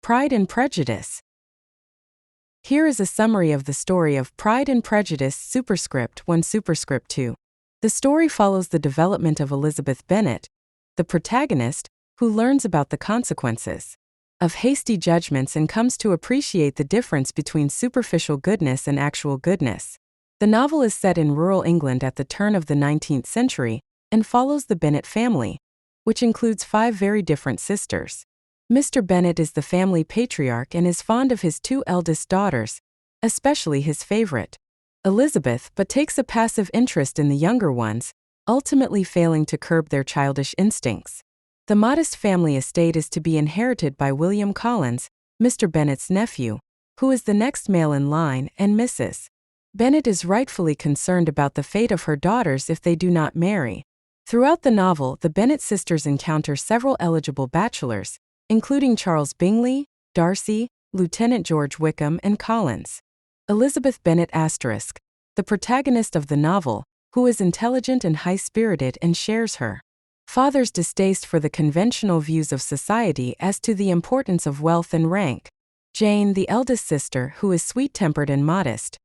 Pride and Prejudice. Here is a summary of the story of Pride and Prejudice superscript 1 superscript 2. The story follows the development of Elizabeth Bennet, the protagonist, who learns about the consequences of hasty judgments and comes to appreciate the difference between superficial goodness and actual goodness. The novel is set in rural England at the turn of the 19th century and follows the Bennet family, which includes 5 very different sisters. Mr. Bennet is the family patriarch and is fond of his 2 eldest daughters, especially his favorite, Elizabeth, but takes a passive interest in the younger ones, ultimately failing to curb their childish instincts. The modest family estate is to be inherited by William Collins, Mr. Bennet's nephew, who is the next male in line, and Mrs. Bennet is rightfully concerned about the fate of her daughters if they do not marry. Throughout the novel, the Bennet sisters encounter several eligible bachelors, including Charles Bingley, Darcy, Lieutenant George Wickham, and Collins. Elizabeth Bennet *, the protagonist of the novel, who is intelligent and high-spirited and shares her father's distaste for the conventional views of society as to the importance of wealth and rank. Jane, the eldest sister, who is sweet-tempered and modest.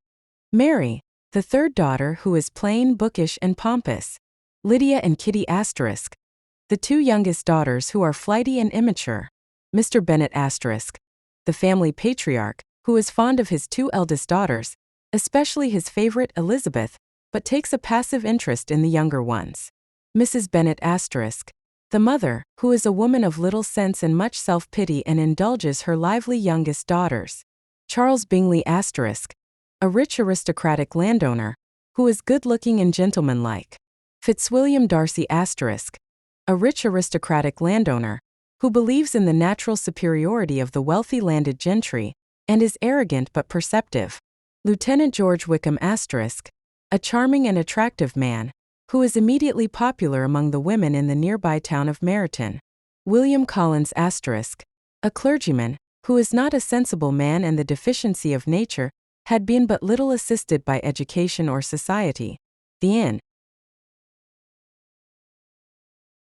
Mary, the third daughter, who is plain, bookish, and pompous. Lydia and Kitty *, the 2 youngest daughters who are flighty and immature. Mr. Bennet *, the family patriarch, who is fond of his 2 eldest daughters, especially his favorite Elizabeth, but takes a passive interest in the younger ones. Mrs. Bennet *, the mother, who is a woman of little sense and much self-pity and indulges her lively youngest daughters. Charles Bingley *, a rich aristocratic landowner, who is good-looking and gentlemanlike. Fitzwilliam Darcy *, a rich aristocratic landowner, who believes in the natural superiority of the wealthy landed gentry, and is arrogant but perceptive. Lieutenant George Wickham *, a charming and attractive man, who is immediately popular among the women in the nearby town of Meryton. William Collins *, a clergyman, who is not a sensible man and the deficiency of nature, had been but little assisted by education or society. The inn,